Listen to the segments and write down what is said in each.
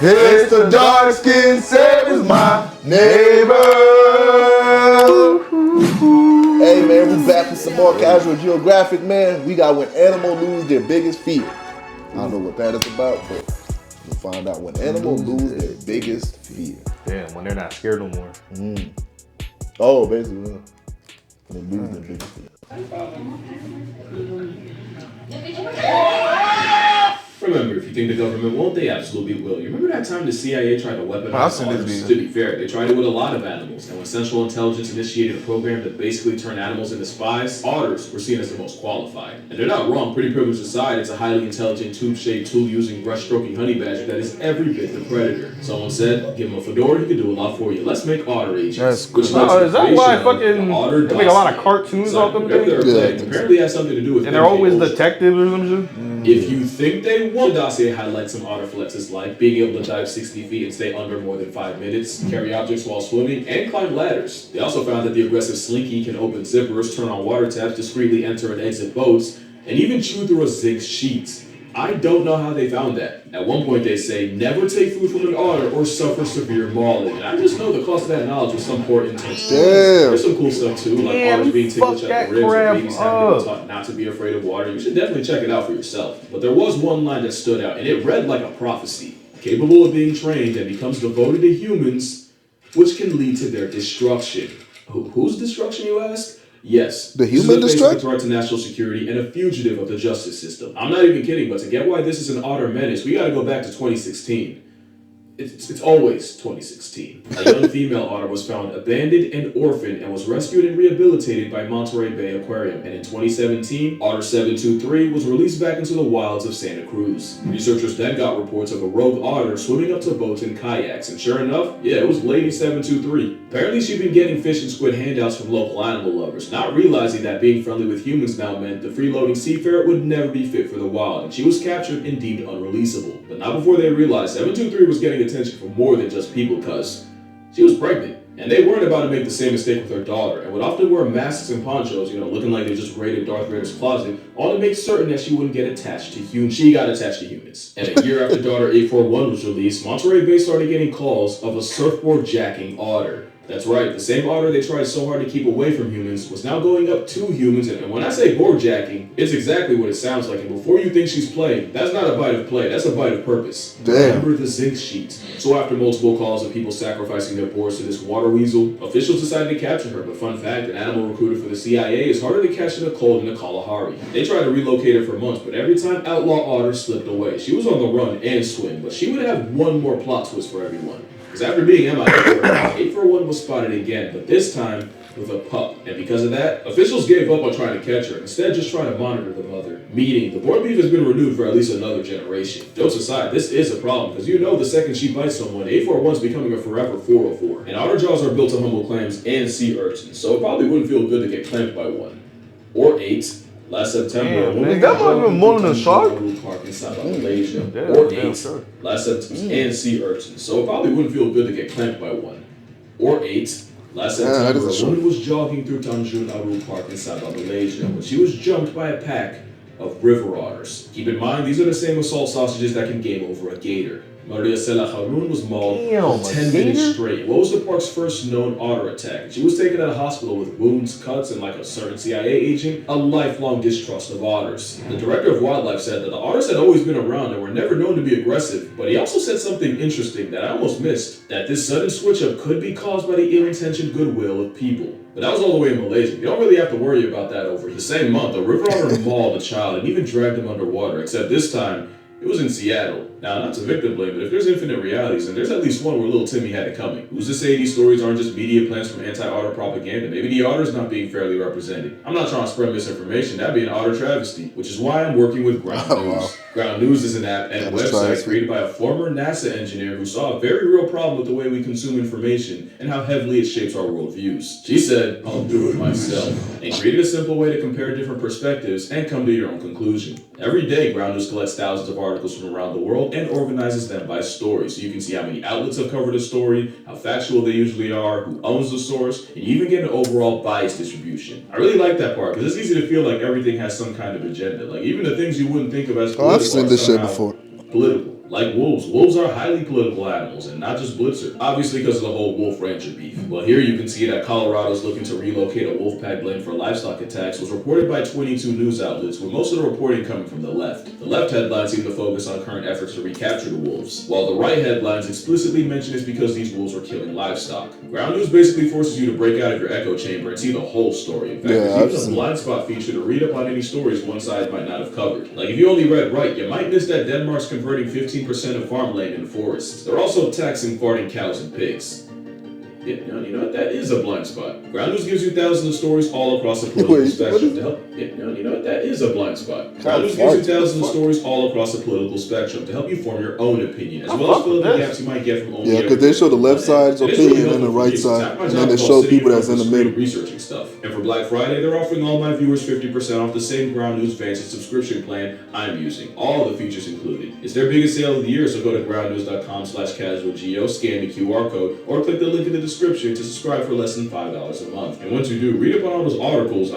It's the dark-skinned savage, my neighbor. Hey man, we back with some more casual geographic, man. We got when animals lose their biggest fear. I don't know what that is about, but we'll find out when animals lose their biggest fear. Damn, when they're not scared no more. Oh, basically, they lose their biggest fear. Remember, if you think the government won't, they absolutely will. You remember that time the CIA tried to weaponize otters? To be fair, they tried it with a lot of animals. And when Central Intelligence initiated a program that basically turned animals into spies, otters were seen as the most qualified. And they're not wrong. Pretty privileged aside, it's a highly intelligent, tube-shaped, tool-using, brush-stroking honey badger that is every bit the predator. Someone said, give him a fedora, he could do a lot for you. Let's make otter agents. Is that why fucking they make a lot of cartoons off them things? Apparently it has something to do with. And they're always detectives or some shit? If you think they won't, the dossier highlights some otter flexes like being able to dive 60 feet and stay under more than 5 minutes, carry objects while swimming, and climb ladders. They also found that the aggressive slinky can open zippers, turn on water taps, discreetly enter and exit boats, and even chew through a zinc sheet. I don't know how they found that. At one point they say, never take food from an otter or suffer severe mauling. And I just know the cost of that knowledge was some poor intense. There's some cool stuff too, like otters being tickled at the ribs and babies having been taught not to be afraid of water. You should definitely check it out for yourself. But there was one line that stood out, and it read like a prophecy. Capable of being trained and becomes devoted to humans, which can lead to their destruction. Whose destruction, you ask? Yes. The human destruction? A threat to national security and a fugitive of the justice system. I'm not even kidding, but to get why this is an otter menace, we gotta go back to 2016. It's always 2016. A young female otter was found abandoned and orphaned and was rescued and rehabilitated by Monterey Bay Aquarium. And in 2017, Otter 723 was released back into the wilds of Santa Cruz. Researchers then got reports of a rogue otter swimming up to boats and kayaks, and sure enough, it was Lady 723. Apparently she'd been getting fish and squid handouts from local animal lovers, not realizing that being friendly with humans now meant the freeloading seafarer would never be fit for the wild, and she was captured and deemed unreleasable. But not before they realized 723 was getting attention from more than just people, cuz she was pregnant. And they weren't about to make the same mistake with her daughter, and would often wear masks and ponchos, looking like they just raided Darth Vader's closet, all to make certain that she wouldn't get attached to humans. She got attached to humans. And a year after Daughter 841 was released, Monterey Bay started getting calls of a surfboard jacking otter. That's right, the same otter they tried so hard to keep away from humans was now going up to humans, and when I say board jacking, it's exactly what it sounds like, and before you think she's playing, that's not a bite of play, that's a bite of purpose. Damn. Remember the zinc sheet. So after multiple calls of people sacrificing their boards to this water weasel, officials decided to capture her, but fun fact, an animal recruiter for the CIA is harder to catch than a cold in the Kalahari. They tried to relocate her for months, but every time outlaw Otter slipped away. She was on the run and swim, but she would have one more plot twist for everyone. Because after being MIA, 841 was spotted again, but this time with a pup. And because of that, officials gave up on trying to catch her, and instead just trying to monitor the mother. Meaning, the board beef has been renewed for at least another generation. Jokes aside, this is a problem, because the second she bites someone, 841's becoming a forever 404. And otter jaws are built to humble clams and sea urchins, so it probably wouldn't feel good to get clamped by one. Or 8. Last September, a woman that might be more than a shark. Park inside of Malaysia. Or 8. Last September, and sea urchins, so it probably wouldn't feel good to get clamped by one. Or 8. Last September, a woman was jogging through Tanjung Aru Park in Sabah, Malaysia, when she was jumped by a pack of river otters. Keep in mind, these are the same assault sausages that can game over a gator. Maria Sela Harun was mauled for 10 minutes straight. What was the park's first known otter attack? She was taken to the hospital with wounds, cuts, and like a certain CIA agent, a lifelong distrust of otters. The director of wildlife said that the otters had always been around and were never known to be aggressive, but he also said something interesting that I almost missed, that this sudden switch-up could be caused by the ill-intentioned goodwill of people. But that was all the way in Malaysia. You don't really have to worry about that over here. The same month, a river otter mauled a child and even dragged him underwater, except this time, it was in Seattle. Now, not to victim blame, but if there's infinite realities, then there's at least one where little Timmy had it coming. Who's to say these stories aren't just media plans from anti-otter propaganda? Maybe the otter's not being fairly represented. I'm not trying to spread misinformation. That'd be an otter travesty, which is why I'm working with Ground News. Wow. Ground News is an app and website created by a former NASA engineer who saw a very real problem with the way we consume information and how heavily it shapes our worldviews. She said, I'll do it myself, and created a simple way to compare different perspectives and come to your own conclusion. Every day, Ground News collects thousands of articles from around the world and organizes them by story, so you can see how many outlets have covered a story, how factual they usually are, who owns the source, and you even get an overall bias distribution. I really like that part, because it's easy to feel like everything has some kind of agenda. Like, even the things you wouldn't think of as political I've seen this shit before. Political. Like wolves are highly political animals, and not just Blitzer. Obviously because of the whole wolf rancher beef. Well, here you can see that Colorado's looking to relocate a wolf pack blamed for livestock attacks was reported by 22 news outlets, with most of the reporting coming from the left. The left headlines seem to focus on current efforts to recapture the wolves, while the right headlines explicitly mention it's because these wolves are killing livestock. Ground news basically forces you to break out of your echo chamber and see the whole story. In fact, there's even a blind spot feature to read up on any stories one side might not have covered. Like if you only read right, you might miss that Denmark's converting 15% of farmland into forests. They're also taxing farting cows and pigs. Yeah, you know what? That is a blind spot. Ground News gives you thousands of stories all across the political spectrum to help. Yeah, you know what? That is a blind spot. Ground News gives you thousands of stories all across the political spectrum to help you form your own opinion, as well as fill in the gaps you might get from only. Yeah, because they show the left side's opinion and the right side, and then they show people that's in the middle. Researching stuff. And for Black Friday, they're offering all my viewers 50% off the same Ground News Fancy subscription plan I'm using. All the features included. It's their biggest sale of the year, so go to groundnews.com/casualgeo, scan the QR code, or click the link in the description to subscribe for less than $5 a month. And once you do, read up on all those articles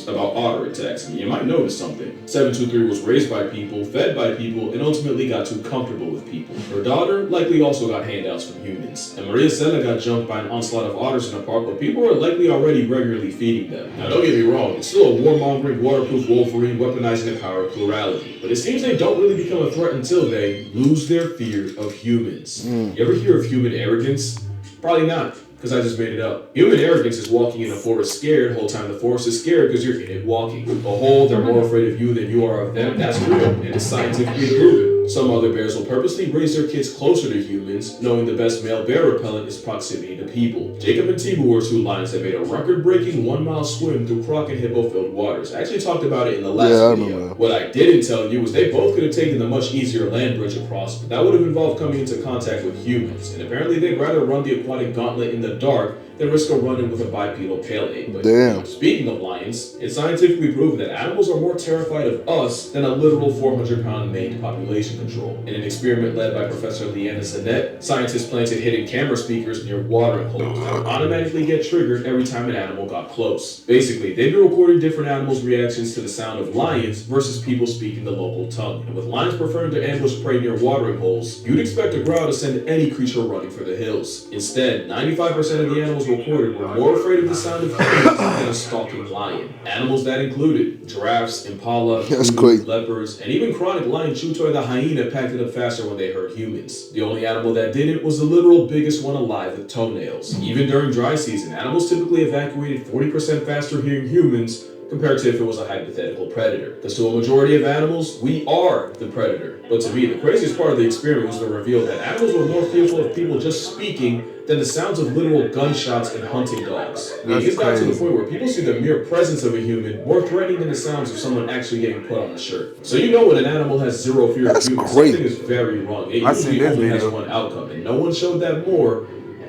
about otter attacks, and you might notice something. 723 was raised by people, fed by people, and ultimately got too comfortable with people. Her daughter likely also got handouts from humans. And Maria Sena got jumped by an onslaught of otters in a park, but people were likely already regularly feeding them. Now don't get me wrong, it's still a warmongering, waterproof Wolverine weaponizing the power of plurality. But it seems they don't really become a threat until they lose their fear of humans. You ever hear of human arrogance? Probably not, because I just made it up. Human arrogance is walking in a forest scared, whole time the forest is scared because you're in it walking. Behold, they're more afraid of you than you are of them. That's real, and it's scientifically proven. Some other bears will purposely raise their kids closer to humans, knowing the best male bear repellent is proximity to people. Jacob and Tibu were two lions that made a record-breaking 1-mile swim through croc and hippo-filled waters. I actually talked about it in the last video. What I didn't tell you was they both could have taken the much easier land bridge across, but that would have involved coming into contact with humans, and apparently they'd rather run the aquatic gauntlet in the dark than risk a run-in with a bipedal pale ape. But speaking of lions, it's scientifically proven that animals are more terrified of us than a literal 400-pound maned population control. In an experiment led by Professor Leanna Zanet, scientists planted hidden camera speakers near watering holes that would automatically get triggered every time an animal got close. Basically, they'd be recording different animals' reactions to the sound of lions versus people speaking the local tongue. And with lions preferring to ambush prey near watering holes, you'd expect a growl to send any creature running for the hills. Instead, 95% of the animals reported were more afraid of the sound of humans than a stalking lion. Animals that included giraffes, impala, leopards, and even chronic lion Chutoy the hyena packed it up faster when they heard humans. The only animal that didn't was the literal biggest one alive with toenails. Even during dry season, animals typically evacuated 40% faster hearing humans compared to if it was a hypothetical predator. Because to a majority of animals, we are the predator. But to me, the craziest part of the experiment was the reveal that animals were more fearful of people just speaking than the sounds of literal gunshots and hunting dogs. It gets down to the point where people see the mere presence of a human more threatening than the sounds of someone actually getting put on a shirt. So you know when an animal has zero fear of humans, something is very wrong. It usually only has one outcome, and no one showed that more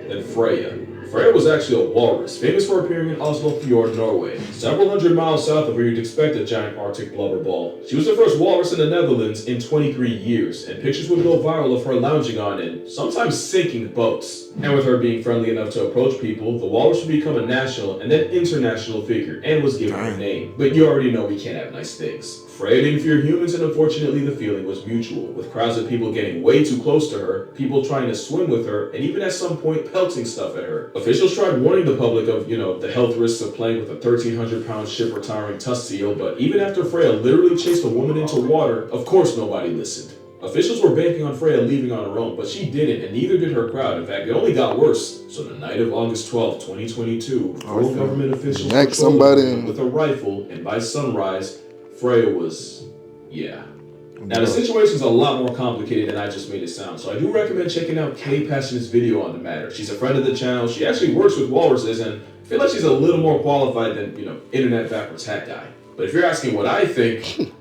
than Freya. Freya was actually a walrus, famous for appearing in Oslo Fjord, Norway, several hundred miles south of where you'd expect a giant Arctic blubber ball. She was the first walrus in the Netherlands in 23 years, and pictures would go viral of her lounging on and sometimes sinking boats. And with her being friendly enough to approach people, the walrus would become a national and then international figure, and was given a name. But you already know we can't have nice things. Freya didn't fear humans, and unfortunately the feeling was mutual, with crowds of people getting way too close to her, people trying to swim with her, and even at some point pelting stuff at her. Officials tried warning the public of, the health risks of playing with a 1,300-pound ship-retiring tusk seal, but even after Freya literally chased a woman into water, of course nobody listened. Officials were banking on Freya leaving on her own, but she didn't, and neither did her crowd. In fact, it only got worse. So the night of August 12, 2022, 4 government officials patrolled her with a rifle, and by sunrise, Freya was, Now the situation's a lot more complicated than I just made it sound, so I do recommend checking out Kay Passion's video on the matter. She's a friend of the channel, she actually works with walruses, and I feel like she's a little more qualified than, internet backwards hat guy. But if you're asking what I think,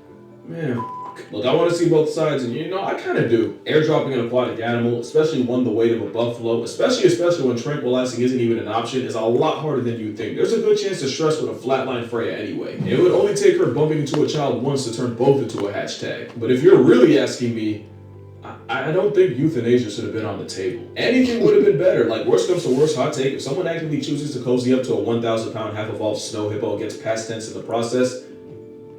man, look, I want to see both sides, and I kind of do. Airdropping an aquatic animal, especially one the weight of a buffalo, especially when tranquilizing isn't even an option, is a lot harder than you think. There's a good chance to stress with a flatline Freya anyway. It would only take her bumping into a child once to turn both into a hashtag. But if you're really asking me, I don't think euthanasia should have been on the table. Anything would have been better. Like, worst comes to worst, hot take, if someone actively chooses to cozy up to a 1,000-pound half-evolved snow hippo against past tense in the process,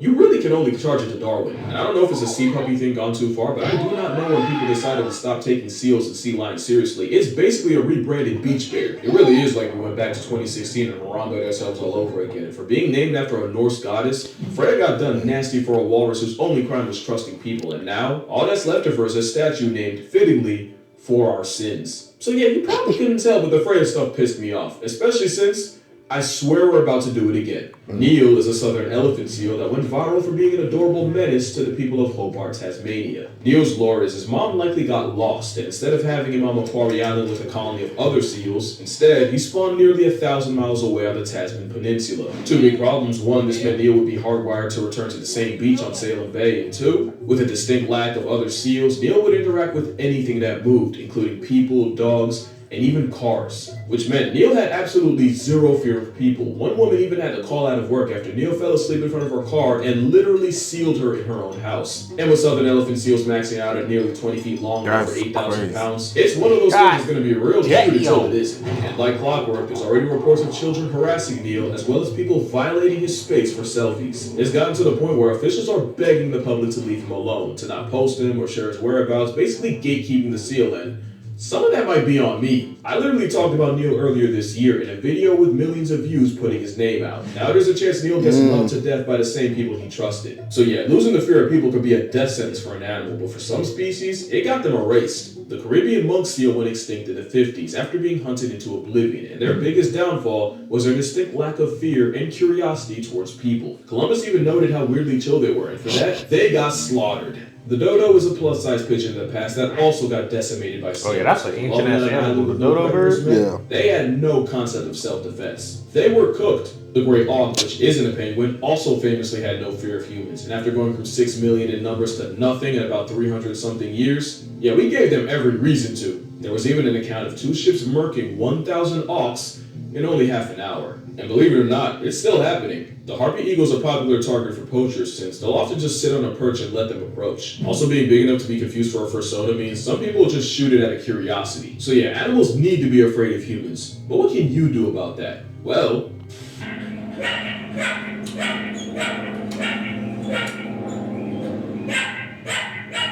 you really can only charge it to Darwin. And I don't know if it's a sea puppy thing gone too far, but I do not know when people decided to stop taking seals and sea lions seriously. It's basically a rebranded beach bear. It really is like we went back to 2016 and harambeed ourselves all over again. And for being named after a Norse goddess, Freya got done nasty for a walrus whose only crime was trusting people. And now, all that's left of her is a statue named, fittingly, For Our Sins. So yeah, you probably couldn't tell, but the Freya stuff pissed me off, especially since I swear we're about to do it again. Neil is a southern elephant seal that went viral for being an adorable menace to the people of Hobart, Tasmania. Neil's lore is his mom likely got lost, and instead of having him on Macquarie Island with a colony of other seals, instead he spawned nearly 1,000 miles away on the Tasman Peninsula. Two big problems: one, this meant Neil would be hardwired to return to the same beach on Salem Bay, and two, with a distinct lack of other seals, Neil would interact with anything that moved, including people, dogs, and even cars, which meant Neil had absolutely zero fear of people. One woman even had to call out of work after Neil fell asleep in front of her car and literally sealed her in her own house. And with southern elephant seals maxing out at nearly 20 feet long and over 8,000 pounds, it's one of those things that's going to be real cute until it isn't. And like clockwork, there's already reports of children harassing Neil, as well as people violating his space for selfies. It's gotten to the point where officials are begging the public to leave him alone, to not post him or share his whereabouts, basically gatekeeping the seal. And some of that might be on me. I literally talked about Neil earlier this year in a video with millions of views putting his name out. Now there's a chance Neil gets loved to death by the same people he trusted. So yeah, losing the fear of people could be a death sentence for an animal, but for some species, it got them erased. The Caribbean monk seal went extinct in the 50s after being hunted into oblivion, and their biggest downfall was their distinct lack of fear and curiosity towards people. Columbus even noted how weirdly chill they were, and for that, they got slaughtered. The dodo was a plus-size pigeon in the past that also got decimated by seals. Oh yeah, that's an ancient-ass animal, the dodo bird. Yeah. They had no concept of self-defense. They were cooked. The gray auk, which isn't a penguin, also famously had no fear of humans. And after going from 6 million in numbers to nothing in about 300-something years, yeah, we gave them every reason to. There was even an account of 2 ships murking 1,000 auks in only half an hour. And believe it or not, it's still happening. The harpy eagle's a popular target for poachers since they'll often just sit on a perch and let them approach. Also, being big enough to be confused for a fursona means some people will just shoot it out of curiosity. So yeah, animals need to be afraid of humans. But what can you do about that? Well,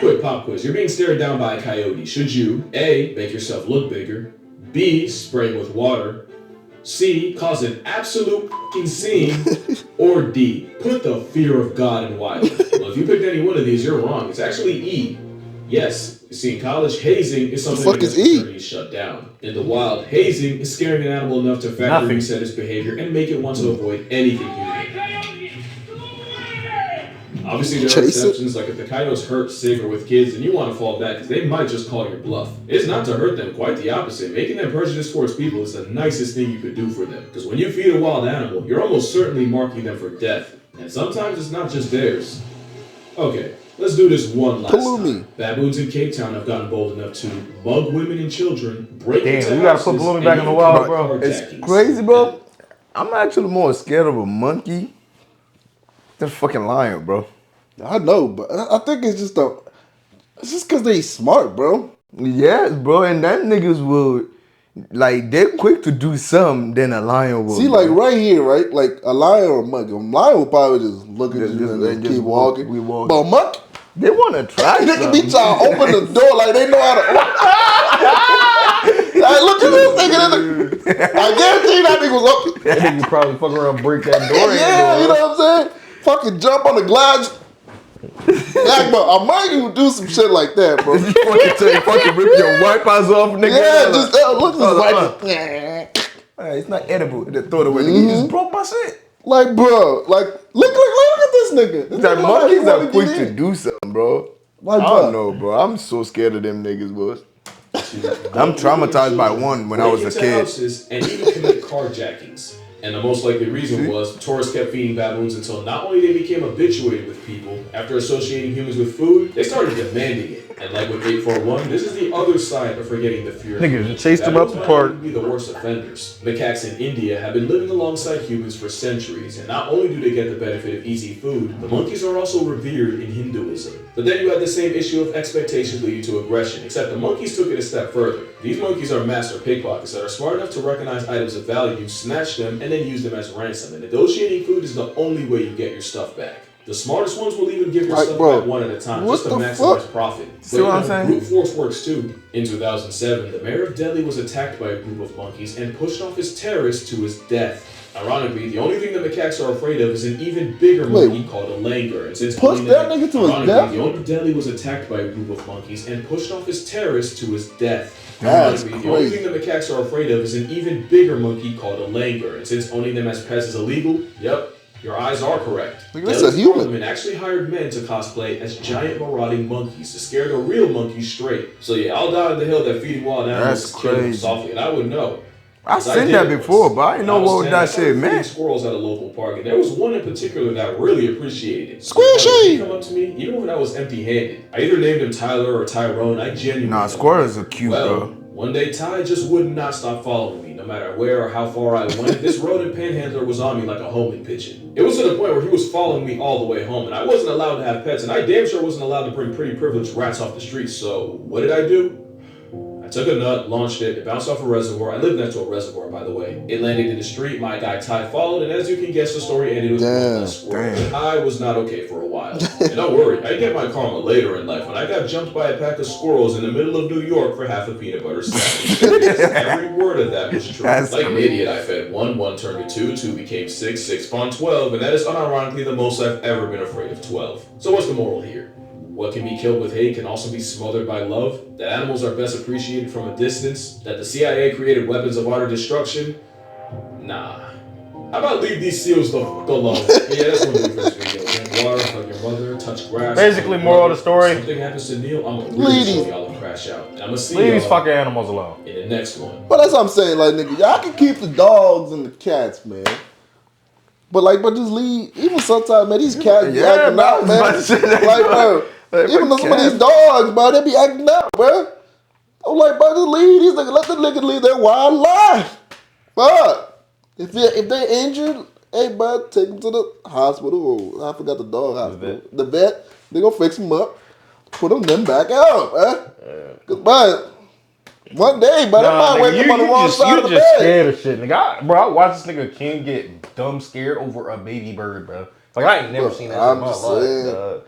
quick pop quiz. You're being stared down by a coyote. Should you A, make yourself look bigger, B, spray with water, C, cause an absolute f***ing scene, or D, put the fear of God in wildlife? Well, if you picked any one of these, you're wrong. It's actually E. Yes, you see, in college, hazing is something that gets fraternities shut down. In the wild, hazing is scaring an animal enough to factory reset its behavior and make it want to avoid anything human. Obviously, there are exceptions, like if the coyote's hurt, sick, or with kids, then you want to fall back because they might just call your bluff. It's not to hurt them, quite the opposite. Making them prejudiced towards people is the nicest thing you could do for them. Because when you feed a wild animal, you're almost certainly marking them for death. And sometimes it's not just theirs. Okay, let's do this one last time. Baboons in Cape Town have gotten bold enough to mug women and children, break into houses, you gotta put Balloon back in the wild, bro. It's crazy, bro. I'm actually more scared of a monkey than a fucking lion, bro. I know, but I think it's just because they smart, bro. Yes, bro, and that niggas will, like, they're quick to do something than a lion will. See, like right here, right? Like a lion or a monkey. A lion will probably just look at you and just keep walking. But a monkey, they want to try something. They can be trying to open the door like they know how to open. Like, look at this nigga. I guarantee you that nigga was up. That nigga probably fuck around and break that door. Yeah, you know what I'm saying? Fucking jump on the glass. Like, bro, a monkey would do some shit like that, bro. fucking rip your wipers off, nigga. Yeah, just look at this wipe. It's not edible. They throw it away. You just broke my shit. Like, bro, like look at this nigga. That monkeys are quick to do something, bro. Like, I don't know, bro. I'm so scared of them niggas, bro. I'm traumatized by one when I was a kid. Houses and even commit carjackings. And the most likely reason was tourists kept feeding baboons until not only they became habituated with people, after associating humans with food, they started demanding it. And like with 841, this is the other side of forgetting the fear. Niggas chased them up the park. Be the worst offenders. Macaques in India have been living alongside humans for centuries, and not only do they get the benefit of easy food, the monkeys are also revered in Hinduism. But then you had the same issue of expectations leading to aggression, except the monkeys took it a step further. These monkeys are master pickpockets that are smart enough to recognize items of value, snatch them, and then use them as ransom. And negotiating food is the only way you get your stuff back. The smartest ones will even give yourself like one at a time just to maximize profit. See what I'm saying? Brute force works too. In 2007, the mayor of Delhi was attacked by a group of monkeys and pushed off his terrace to his death. Ironically, the only thing the macaques are afraid of is an even bigger monkey called a langur. And since push that nigga to his death? The owner of Delhi was attacked by a group of monkeys and pushed off his terrace to his death. That's Ironically, the only thing the macaques are afraid of is an even bigger monkey called a langur. And since owning them as pets is illegal, yep, your eyes are correct. That's a human. Parliament actually hired men to cosplay as giant marauding monkeys to scare the real monkeys straight. So yeah, I'll die on the hill that feeding wild animals is killing them softly, and I would know. I've seen that before, but I didn't know what that shit meant. Squirrels at a local park, and there was one in particular that I really appreciated. Squishy! He come up to me, even when I was empty-handed. I either named him Tyler or Tyrone. I genuinely. Nah, squirrels are cute, bro. One day, Ty just would not stop following me, no matter where or how far I went. This rodent panhandler was on me like a homing pigeon. It was to the point where he was following me all the way home, and I wasn't allowed to have pets, and I damn sure wasn't allowed to bring pretty privileged rats off the streets. So what did I do? I took a nut, launched it bounced off a reservoir. I lived next to a reservoir, by the way. It landed in the street, my guy Ty followed, and as you can guess, the story ended with one squirrel. I was not okay for a while. And don't worry, I get my karma later in life when I got jumped by a pack of squirrels in the middle of New York for half a peanut butter sandwich. Every word of that was true. Like an idiot, I fed 1, 1 turned to 2, 2 became 6, 6 spawned 12, and that is unironically the most I've ever been afraid of 12. So what's the moral here? What can be killed with hate can also be smothered by love. That animals are best appreciated from a distance. That the CIA created weapons of utter destruction. Nah. How about leave these seals the fuck alone? Yeah, that's one of the first videos. Drink water, hug your mother, touch grass. Basically, moral of the story. Something happens to Neil, I'm gonna really show y'all and crash out. And I'm gonna see leave these fucking animals alone. In the next one. But that's what I'm saying, like, nigga, y'all can keep the dogs and the cats, man. But just leave. Even sometimes, man, these cats be acting out, man. Like, bro. Even though some of these dogs, bro, they be acting out, bro. I'm like, bro, just leave these niggas. Let the niggas live their wild life. But if they're injured, hey, bro, take them to the hospital. I forgot the dog hospital. The vet. They gonna fix them up. Put them back out, bro. Cause, bro, one day, bro, they might wake up on the wrong side of the bed. You just scared of shit, nigga. Bro, I watched this nigga King get dumb scared over a baby bird, bro. Like, I ain't never seen that in my life,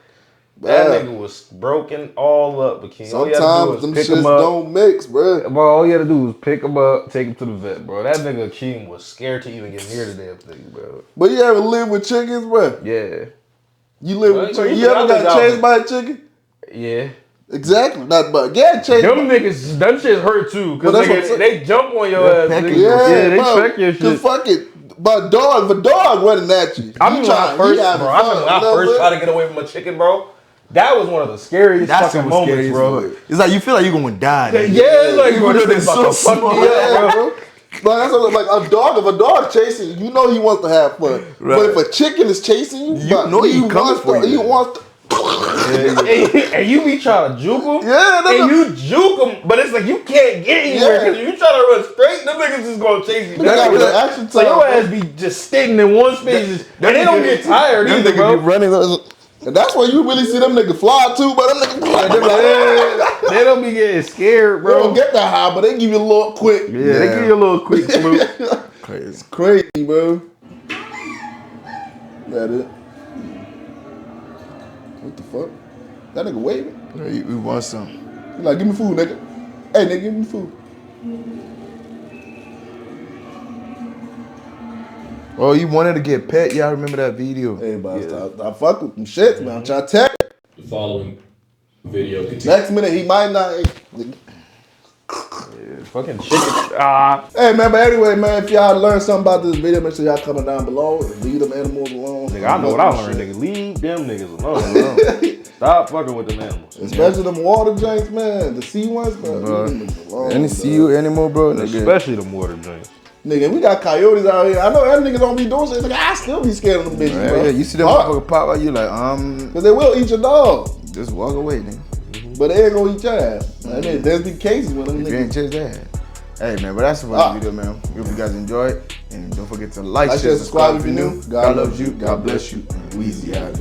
that nigga was broken all up, but King. Sometimes them shits don't mix, bro. Bro, all you had to do was pick him up, take him to the vet, bro. That nigga King was scared to even get near the damn thing, bro. But you ever live with chickens, bro? Yeah. You live with chickens? You ever got chased by a chicken? Yeah. Exactly. Not but chased. Them niggas, them shits hurt too, cause they jump on your ass. Yeah, they check your shit. Cause fuck it. But the dog running at you. I mean, when I first tried to get away from a chicken, bro. That was one of the scariest fucking moments, bro. It's like you feel like you're gonna die. Yeah, it's like bro, this is so fuck me up, bro. But that's like a dog. If a dog chasing you, you know he wants to have fun. Right. But if a chicken is chasing you, you know he comes for you. He wants to. And you be trying to juke him. Yeah, and you juke him, but it's like you can't get anywhere because you try to run straight, them niggas is gonna chase you. So your ass be just sitting in one space, and they don't get tired either, bro. Be running. And that's where you really see them niggas fly too, but them niggas they don't be getting scared, bro. They don't get that high, but they give you a little quick. Yeah, they give you a little quick salute. It's crazy, bro. That it. What the fuck? That nigga waving? Yeah, we want some. He like, give me food, nigga. Hey, nigga, give me food. Oh, you wanted to get pet? Yeah, I remember that video. Hey, but I fuck with them shits, man. I'm trying to tell you. The following video continues. Next minute, he might not. Fucking chicken. Hey, man, but anyway, man, if y'all learned something about this video, make sure y'all comment down below and leave them animals alone. Nigga, I know what I learned, nigga. Leave them niggas alone. Stop fucking with them animals. Especially them water drinks, man. The sea ones, bro. Any sea animal, bro. Nigga. Especially them water drinks. Nigga, we got coyotes out here. I know that niggas don't be doing shit. Like, I still be scared of them bitches, bro. Yeah, you see them motherfucker pop out, you like, Cause they will eat your dog. Just walk away, nigga. But they ain't gonna eat your ass. I mean, there's been cases with them niggas. You ain't chase that. Hey, man, but that's the fun video, man. Hope you guys enjoy it. And don't forget to like, share, subscribe if you're new. God loves you. God bless you. And Weezy out.